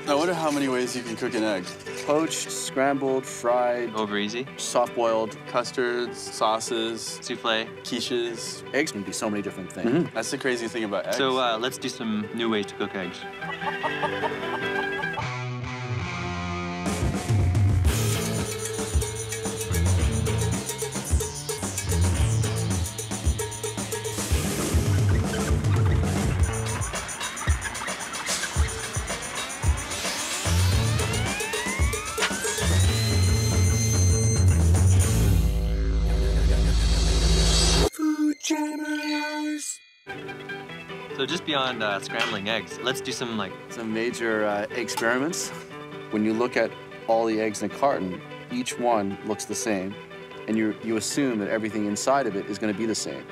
I wonder how many ways you can cook an egg. Poached, scrambled, fried. Over easy. Soft-boiled, custards, sauces. Souffle. Quiches. Eggs can be so many different things. That's the crazy thing about eggs. So let's do some new ways to cook eggs. Jammers! So just beyond scrambling eggs, let's do some major experiments. When you look at all the eggs in a carton, each one looks the same, and you assume that everything inside of it is going to be the same.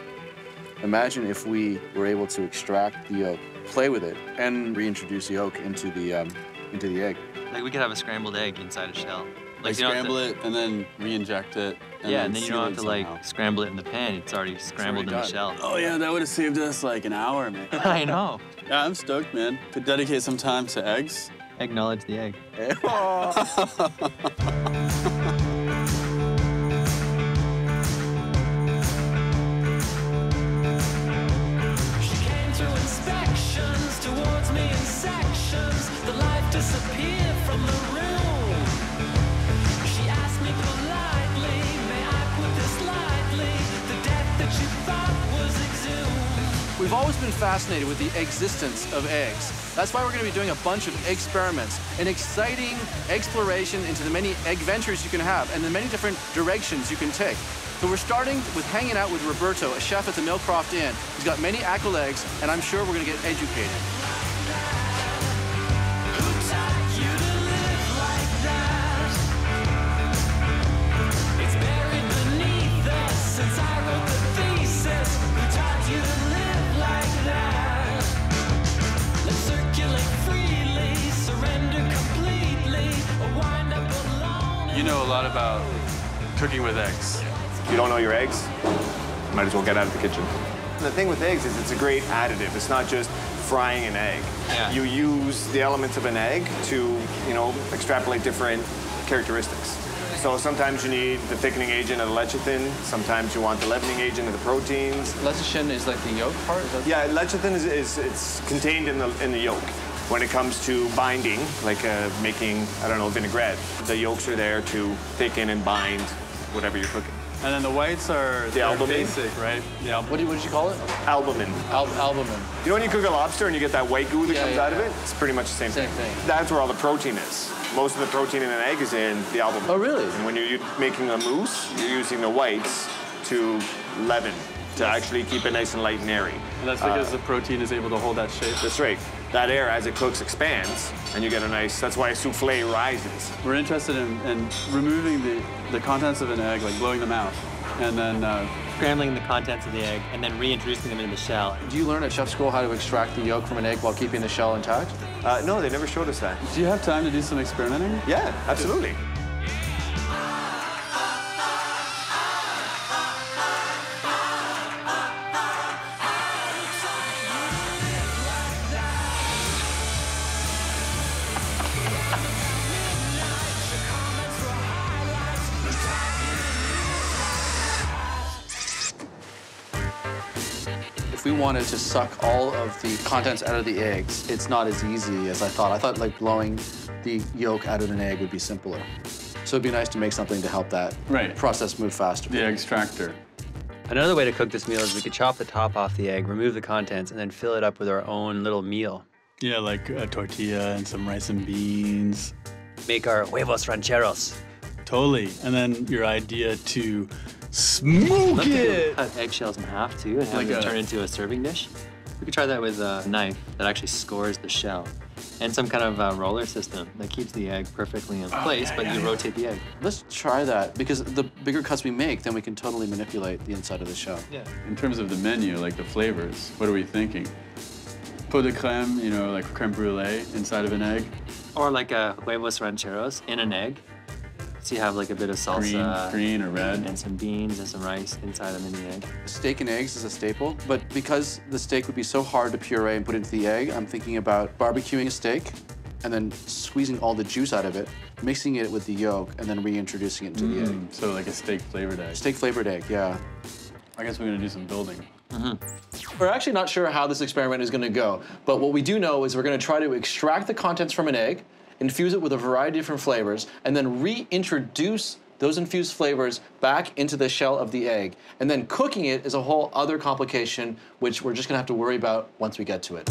Imagine if we were able to extract the yolk, play with it, and reintroduce yolk into the egg. Like we could have a scrambled egg inside a shell. Like scramble it and then re-inject it. And then you don't have to like scramble it in the pan. It's already scrambled in the shell. Oh yeah, that would have saved us like an hour, man. I know. Yeah, I'm stoked, man. Could dedicate some time to eggs. Acknowledge the egg. She came to inspections towards me in sections. The light disappeared from the room. She asked me politely, may I put this lightly? The death that you thought was exhumed. We've always been fascinated with the existence of eggs. That's why we're going to be doing a bunch of experiments, an exciting exploration into the many egg ventures you can have and the many different directions you can take. So we're starting with hanging out with Roberto, a chef at the Millcroft Inn. He's got many acrylic eggs, and I'm sure we're going to get educated. Who taught you to live like that? It's buried beneath us since I wrote the thesis. Who taught you to live like that? Let's circulate freely, surrender completely, or wind up alone. You know a lot about cooking with eggs. If you don't know your eggs, you might as well get out of the kitchen. The thing with eggs is it's a great additive. It's not just frying an egg. Yeah. You use the elements of an egg to, extrapolate different characteristics. So sometimes you need the thickening agent of the lecithin. Sometimes you want the leavening agent of the proteins. Lecithin is like the yolk part? Yeah, lecithin is contained in the yolk. When it comes to binding, like making, vinaigrette, the yolks are there to thicken and bind whatever you're cooking. And then the whites are albumin. basic, right? What did you call it? Albumin. Albumin. You know when you cook a lobster and you get that white goo that comes out of it? It's pretty much the same thing. That's where all the protein is. Most of the protein in an egg is in the albumin. Oh, really? And when you're making a mousse, you're using the whites to leaven, to actually keep it nice and light and airy. And that's because the protein is able to hold that shape. That's right. That air, as it cooks, expands, and you get a nice, that's why a souffle rises. We're interested in removing the contents of an egg, like blowing them out, and then Scrambling the contents of the egg and then reintroducing them into the shell. Do you learn at chef school how to extract the yolk from an egg while keeping the shell intact? No, they never showed us that. Do you have time to do some experimenting? Yeah, absolutely. If we wanted to suck all of the contents out of the eggs, it's not as easy as I thought. I thought like blowing the yolk out of an egg would be simpler. So it'd be nice to make something to help that process move faster. The extractor. Another way to cook this meal is we could chop the top off the egg, remove the contents, and then fill it up with our own little meal. Yeah, like a tortilla and some rice and beans. Make our huevos rancheros. Totally. And then your idea to smoke it. Cut eggshells in half too and have them turn into a serving dish. We could try that with a knife that actually scores the shell. And some kind of roller system that keeps the egg perfectly in place, but you rotate the egg. Let's try that, because the bigger cuts we make, then we can totally manipulate the inside of the shell. Yeah. In terms of the menu, like the flavors, what are we thinking? Pot de crème, like crème brûlée inside of an egg. Or like a huevos rancheros in an egg. So you have like a bit of salsa. Green or red. And some beans and some rice inside of the egg. Steak and eggs is a staple, but because the steak would be so hard to puree and put into the egg, I'm thinking about barbecuing a steak and then squeezing all the juice out of it, mixing it with the yolk, and then reintroducing it into the egg. So like a steak flavored egg. Steak flavored egg, yeah. I guess we're gonna do some building. We're actually not sure how this experiment is gonna go, but what we do know is we're gonna try to extract the contents from an egg, infuse it with a variety of different flavors, and then reintroduce those infused flavors back into the shell of the egg. And then cooking it is a whole other complication, which we're just gonna have to worry about once we get to it.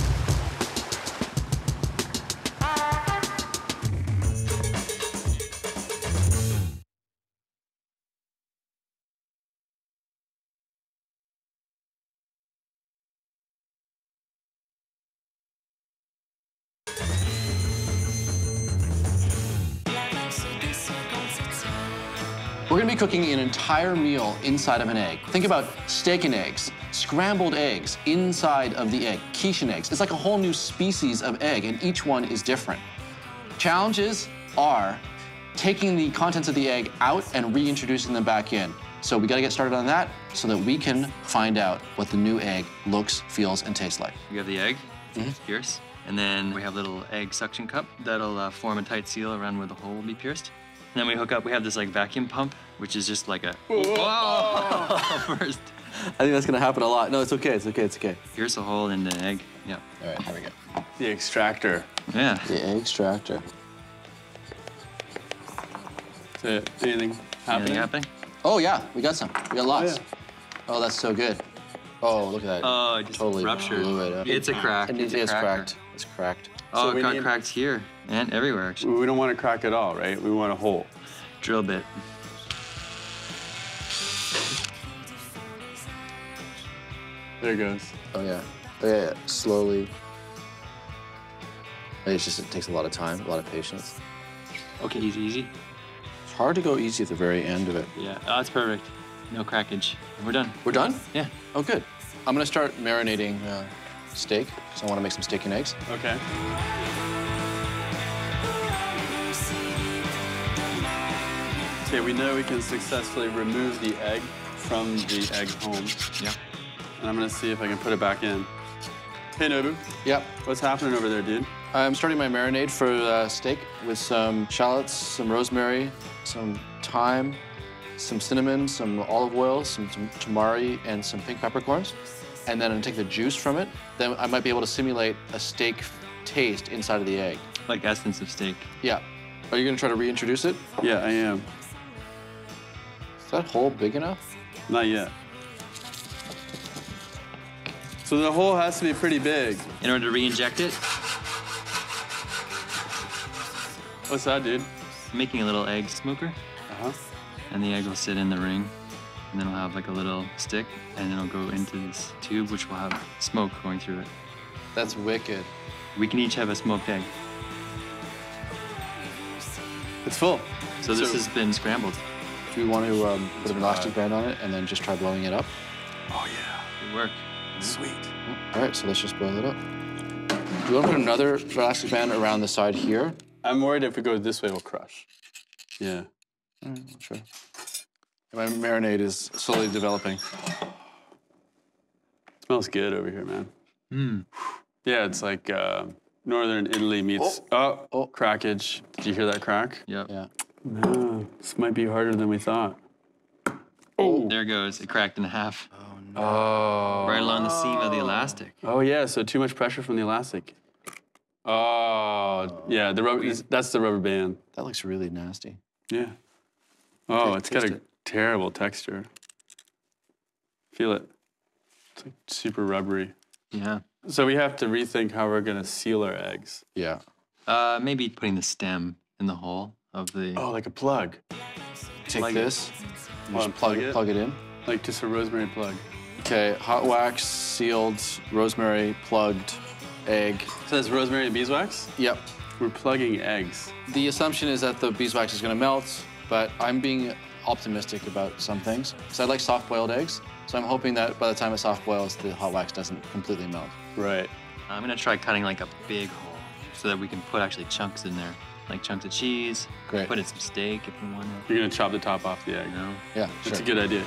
We're gonna be cooking an entire meal inside of an egg. Think about steak and eggs, scrambled eggs inside of the egg, quiche and eggs. It's like a whole new species of egg, and each one is different. Challenges are taking the contents of the egg out and reintroducing them back in. So we gotta get started on that so that we can find out what the new egg looks, feels, and tastes like. We have the egg, pierce, and then we have a little egg suction cup that'll form a tight seal around where the hole will be pierced. And then we hook up, we have this like vacuum pump, which is just like a, whoa, first. I think that's gonna happen a lot. No, it's okay, it's okay, it's okay. Pierce a hole in the egg, yeah. All right, here we go. The extractor. Yeah. The egg extractor. Is it anything happening? Anything happening? Oh yeah, we got some. We got lots. Oh, Oh, that's so good. Oh, look at that. Oh, it just totally ruptured. blew it up. It's a crack. It's a cracker. cracked. It's cracked. Oh, So it got we need- cracked here and everywhere, actually. We don't want to crack it all, right? We want a hole. Drill bit. There it goes. Oh yeah. Oh, yeah, yeah. Slowly. It's just, it takes a lot of time, a lot of patience. Okay, easy, easy. It's hard to go easy at the very end of it. Yeah, oh, it's perfect. No crackage. We're done. We're done? Yeah. Oh, good. I'm gonna start marinating steak, because I want to make some steak and eggs. Okay. Okay, we know we can successfully remove the egg from the egg home. Yeah. And I'm gonna see if I can put it back in. Hey, Nobu, Yep. what's happening over there, dude? I'm starting my marinade for steak with some shallots, some rosemary, some thyme, some cinnamon, some olive oil, some tamari, and some pink peppercorns. And then I'm gonna take the juice from it. Then I might be able to simulate a steak taste inside of the egg. Like essence of steak. Yeah. Are you gonna try to reintroduce it? Yeah, I am. Is that hole big enough? Not yet. So the hole has to be pretty big. In order to re-inject it, What's that, dude? I'm making a little egg smoker, Uh-huh. and the egg will sit in the ring, and then we'll have like a little stick, and then it'll go into this tube, which will have smoke going through it. That's wicked. We can each have a smoked egg. It's full. So this has been scrambled. Do we want to put an elastic band on it and then just try blowing it up? Oh, yeah. Good work. Sweet. All right, so let's just blow it up. Do you want to put another elastic band around the side here? I'm worried if we go this way, we'll crush. Yeah. Sure. My marinade is slowly developing. Smells good over here, man. Mmm. Yeah, it's like northern Italy meets... Oh, crackage. Did you hear that crack? Yep. Yeah. No, this might be harder than we thought. Oh. There it goes. It cracked in half. Oh. Right along the seam of the elastic. Oh, yeah, so too much pressure from the elastic. Oh, yeah, the rubber, that's the rubber band. That looks really nasty. Yeah. Oh, Okay, it's got taste a it. terrible texture. Feel it. It's like super rubbery. Yeah. So we have to rethink how we're gonna seal our eggs. Yeah. Maybe putting the stem in the hole of the... Oh, like a plug. Take Plug this, and Oh, just plug it in. Like just a rosemary plug. Okay, hot wax, sealed, rosemary, plugged, egg. So that's rosemary and beeswax? Yep. We're plugging eggs. The assumption is that the beeswax is gonna melt, but I'm being optimistic about some things. Because I like soft-boiled eggs, so I'm hoping that by the time it soft boils, the hot wax doesn't completely melt. Right. I'm gonna try cutting like a big hole so that we can put actually chunks in there. Like chunks of cheese. Great. Put in some steak if we want to. You're gonna chop the top off the egg. You know? Yeah, That's sure. a good idea.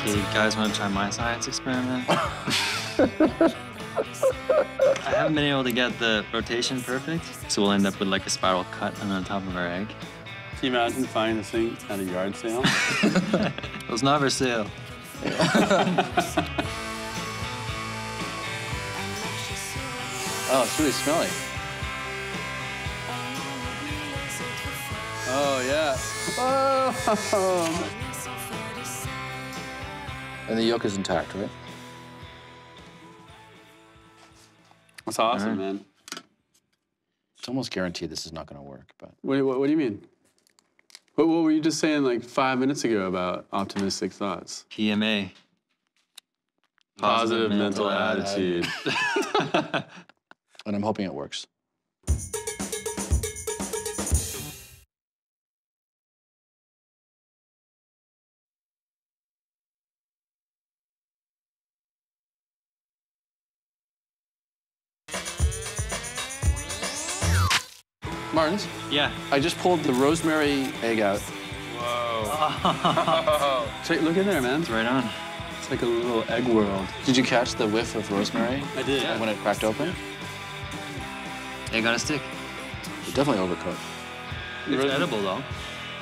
Okay, you guys want to try my science experiment? I haven't been able to get the rotation perfect, so we'll end up with like a spiral cut on the top of our egg. Can you imagine finding this thing at a yard sale? It was not for sale. Oh, it's really smelly. Oh, yeah. Oh. And the yolk is intact, right? That's awesome, man. It's almost guaranteed this is not going to work, but... What do you mean? What were you just saying like 5 minutes ago about optimistic thoughts? PMA. Positive mental attitude. And I'm hoping it works. Martins, Yeah. I just pulled the rosemary egg out. Whoa. So, look in there, man. It's right on. It's like a little egg world. Did you catch the whiff of rosemary? I did. When it cracked open? Egg on a stick. It definitely overcooked. It's edible though.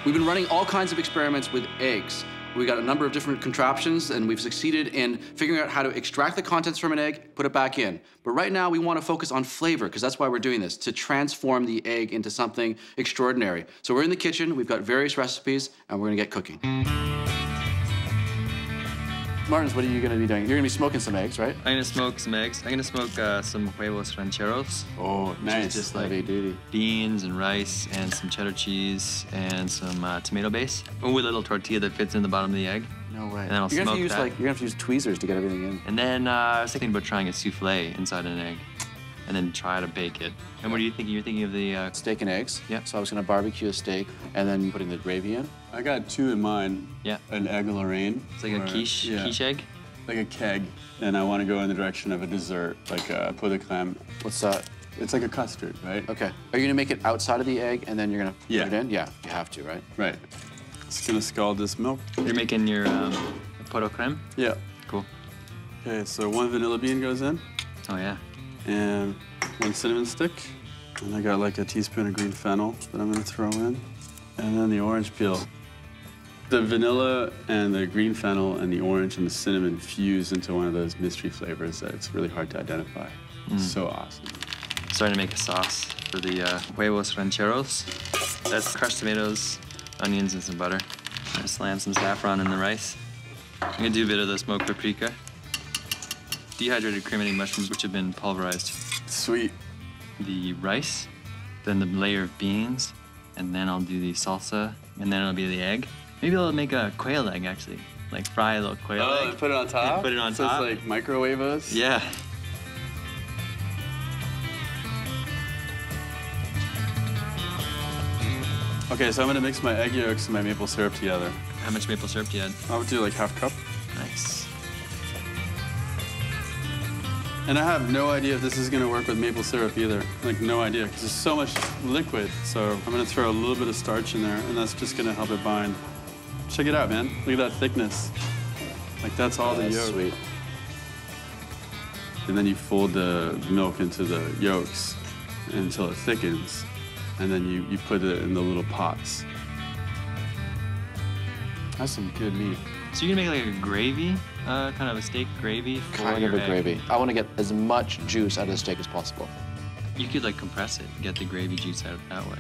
We've been running all kinds of experiments with eggs. We got a number of different contraptions, and we've succeeded in figuring out how to extract the contents from an egg, put it back in. But right now, we want to focus on flavor, because that's why we're doing this, to transform the egg into something extraordinary. So we're in the kitchen, we've got various recipes, and we're gonna get cooking. Martins, what are you gonna be doing? You're gonna be smoking some eggs, right? I'm gonna smoke some eggs. I'm gonna smoke some huevos rancheros. Oh, nice. Just like Heavy duty. beans and rice and some cheddar cheese and some tomato base. With a little tortilla that fits in the bottom of the egg. No way. And then I'll you're gonna smoke have to use that. you're gonna have to use tweezers to get everything in. And then I was thinking about trying a souffle inside an egg and then try to bake it. And what are you thinking? You're thinking of the... Steak and eggs. Yep. So I was gonna barbecue a steak and then putting the gravy in. I got two in mind. Yeah. An egg Lorraine. It's like a quiche, yeah, quiche egg. like a keg. And I want to go in the direction of a dessert, like a pot de crème. What's that? It's like a custard, right? Okay. Are you gonna make it outside of the egg and then you're gonna Yeah. put it in? Yeah, you have to, right? Right. Just gonna scald this milk. You're making your pot au crème? Yeah. Cool. Okay, so one vanilla bean goes in, Oh, yeah. and one cinnamon stick. And I got like a teaspoon of green fennel that I'm gonna throw in. And then the orange peel. The vanilla and the green fennel and the orange and the cinnamon fuse into one of those mystery flavors that it's really hard to identify. So awesome. Starting to make a sauce for the huevos rancheros. That's crushed tomatoes, onions, and some butter. I'm gonna slam some saffron in the rice. I'm gonna do a bit of the smoked paprika. Dehydrated cremating mushrooms, which have been pulverized. Sweet. The rice, then the layer of beans, and then I'll do the salsa, and then it'll be the egg. Maybe I'll make a quail egg, actually. Like fry a little quail egg. and put it on top? And put it on so top. So it's like microwavos? Yeah. Okay, so I'm gonna mix my egg yolks and my maple syrup together. How much maple syrup do you add? I would do like half cup. Nice. And I have no idea if this is gonna work with maple syrup either. Like, no idea, because there's so much liquid. So I'm gonna throw a little bit of starch in there, and that's just gonna help it bind. Check it out, man. Look at that thickness. Like, that's all the That's yolk. sweet. And then you fold the milk into the yolks until it thickens. And then you put it in the little pots. That's some good meat. So you're gonna make like a gravy, kind of a steak gravy for Kind your of a egg. gravy. I want to get as much juice out of the steak as possible. You could like compress it, get the gravy juice out that way.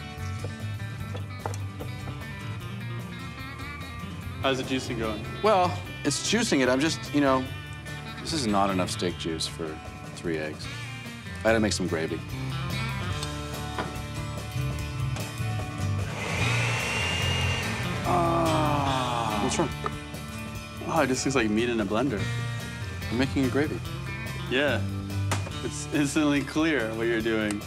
How's the juicing going? Well, it's juicing it. I'm just, you know, this is not enough steak juice for 3 eggs. I had to make some gravy. What's wrong? Oh, it just looks like meat in a blender. I'm making a gravy. Yeah. It's instantly clear what you're doing.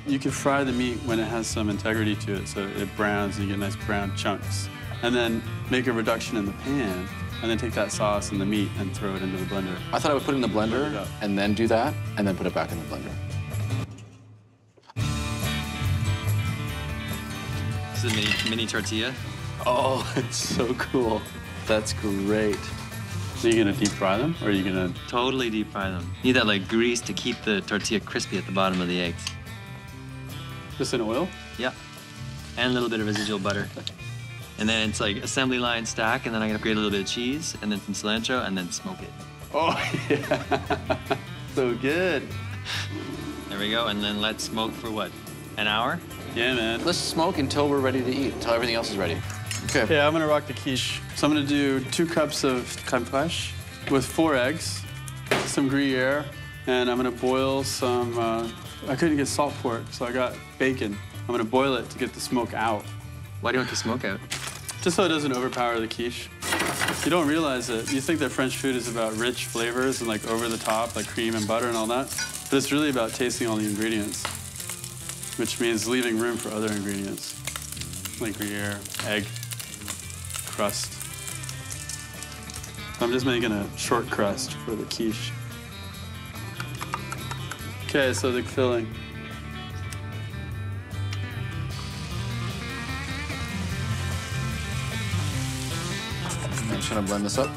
You can fry the meat when it has some integrity to it, so it browns and you get nice brown chunks. And then make a reduction in the pan, and then take that sauce and the meat and throw it into the blender. I thought I would put it in the Blend it blender up. and then do that, and then put it back in the blender. This is a mini tortilla. Oh, it's so cool. That's great. So you're gonna deep fry them, or are you gonna? Totally deep fry them. You need that like grease to keep the tortilla crispy at the bottom of the eggs. Just in oil? Yeah. And a little bit of residual butter. And then it's like assembly line stack, and then I'm gonna grate a little bit of cheese, and then some cilantro, and then smoke it. Oh, yeah. So good. There we go, and then let's smoke for what, an hour? Yeah, man. Let's smoke until we're ready to eat, until everything else is ready. Okay. Yeah, I'm gonna rock the quiche. So I'm gonna do 2 cups of crème fraîche with 4 eggs, some Gruyere, and I'm gonna boil some, I couldn't get salt pork, so I got bacon. I'm gonna boil it to get the smoke out. Why do you want the smoke out? Just so it doesn't overpower the quiche. You don't realize it. You think that French food is about rich flavors and like over the top, like cream and butter and all that. But it's really about tasting all the ingredients, which means leaving room for other ingredients, like Gruyere, egg, crust. I'm just making a short crust for the quiche. Okay, so the filling. I'm just gonna blend this up.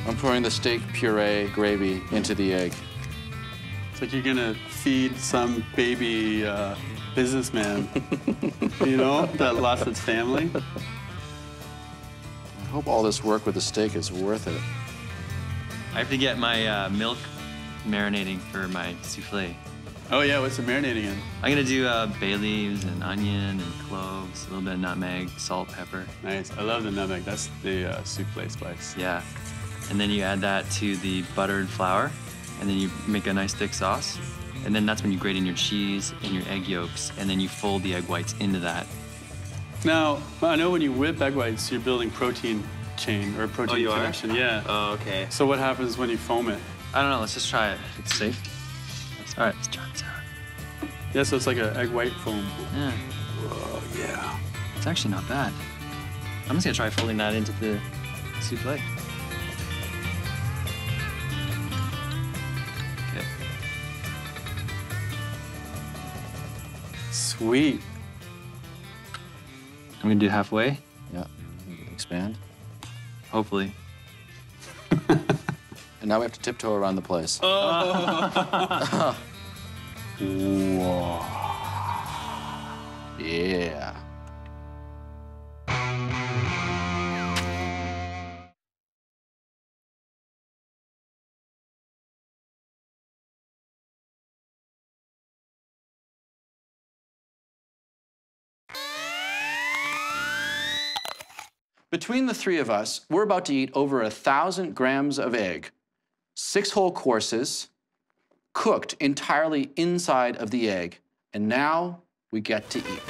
I'm pouring the steak puree gravy into the egg. It's like you're gonna feed some baby businessman, you know, that lost its family. I hope all this work with the steak is worth it. I have to get my milk marinating for my souffle. Oh yeah, what's it marinating in? I'm gonna do bay leaves and onion and cloves, a little bit of nutmeg, salt, pepper. Nice, I love the nutmeg. That's the souffle spice. Yeah. And then you add that to the butter and flour, and then you make a nice thick sauce. And then that's when you grate in your cheese and your egg yolks, and then you fold the egg whites into that. Now, I know when you whip egg whites, you're building protein chain or protein you are? connection. Yeah. Oh, okay. So what happens when you foam it? I don't know, let's just try it. It's safe. All right, let's try this out. Yeah, so it's like an egg white foam. Yeah, Oh yeah. it's actually not bad. I'm just gonna try folding that into the souffle. Okay. Sweet. I'm gonna do halfway, Yeah. Expand. hopefully. And now we have to tiptoe around the place. Whoa. Yeah. Between the 3 of us, we're about to eat over 1,000 grams of egg, 6 whole courses, cooked entirely inside of the egg. And now we get to eat.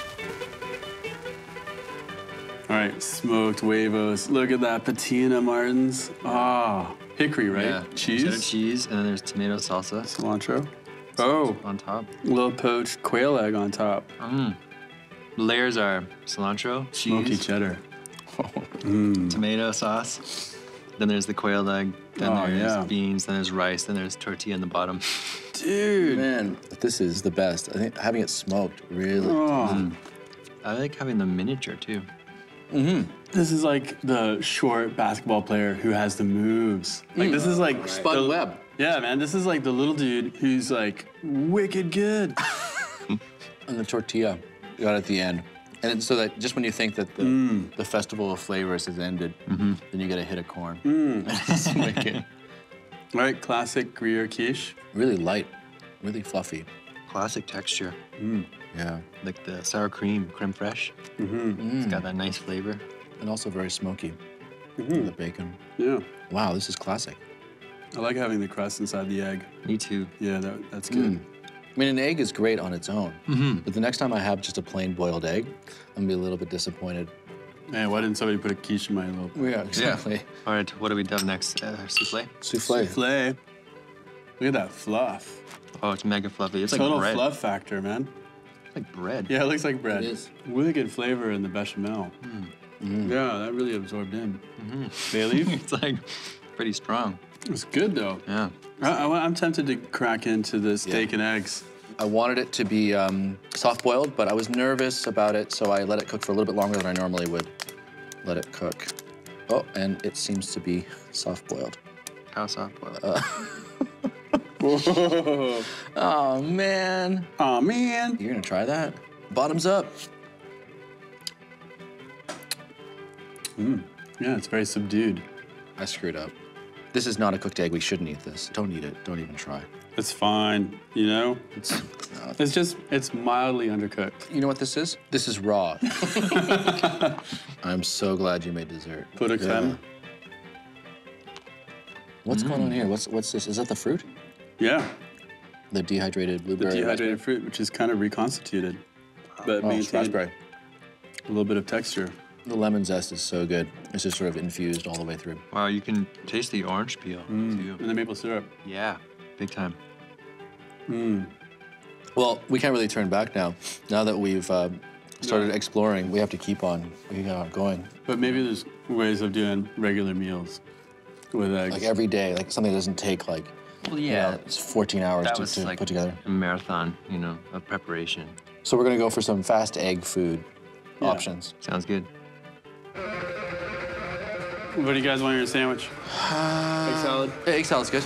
All right, smoked huevos. Look at that patina, Martins. Ah, hickory, right? Yeah. Cheese, Cheddar cheese, and then there's tomato salsa cilantro. Oh, on top. little poached quail egg on top. The layers are cilantro, Smoky cheese, cheddar. tomato sauce. Then there's the quail egg. Then Oh, there's yeah. beans. Then there's rice. Then there's tortilla in the bottom. Dude. Man, this is the best. I think having it smoked really. Oh. I like having the miniature too. This is like the short basketball player who has the moves. Like this is like Spud Webb. Yeah, man. This is like the little dude who's like wicked good. And the tortilla you got at the end. And it's so that just when you think that the festival of flavors has ended, then you get a hit of corn. It's wicked. All right, classic Gruyere quiche. Really light, really fluffy. Classic texture, Yeah. like the sour cream, creme fraiche. It's got that nice flavor. And also very smoky. The bacon. Yeah. Wow, this is classic. I like having the crust inside the egg. Me too. Yeah, that's good. I mean, an egg is great on its own. But the next time I have just a plain boiled egg, I'm gonna be a little bit disappointed. Man, why didn't somebody put a quiche in my little Yeah, exactly. All right, what do we have next? Souffle? Souffle. souffle? Look at that fluff. Oh, it's mega fluffy. It's Total like bread. fluff factor, man. It's like bread. Yeah, it looks like bread. It is. Really good flavor in the bechamel. Yeah, that really absorbed in. Bay leaf? It's like pretty strong. It's good though. Yeah. I'm tempted to crack into the steak and eggs. I wanted it to be soft-boiled, but I was nervous about it, so I let it cook for a little bit longer than I normally would let it cook. Oh, and it seems to be soft-boiled. How soft-boiled? Oh, man. Oh, man. You're gonna try that? Bottoms up. Yeah, it's very subdued. I screwed up. This is not a cooked egg. We shouldn't eat this. Don't eat it. Don't even try. It's fine, you know? It's mildly undercooked. You know what this is? This is raw. I'm so glad you made dessert. Put a creme. What's going on here? What's this? Is that the fruit? Yeah, The dehydrated the blueberry. dehydrated fruit, which is kind of reconstituted, but Oh, maintained raspberry. a little bit of texture. The lemon zest is so good. It's just sort of infused all the way through. Wow, you can taste the orange peel, too. And the maple syrup. Yeah, big time. Well, we can't really turn back now. Now that we've started exploring, we have to keep on going. But maybe there's ways of doing regular meals with eggs. Like every day, like something that doesn't take like Well, yeah, it's 14 hours that to was like put together. a marathon, you know, of preparation. So we're gonna go for some fast egg food options. Sounds good. What do you guys want in your sandwich? Egg salad? Egg salad's good.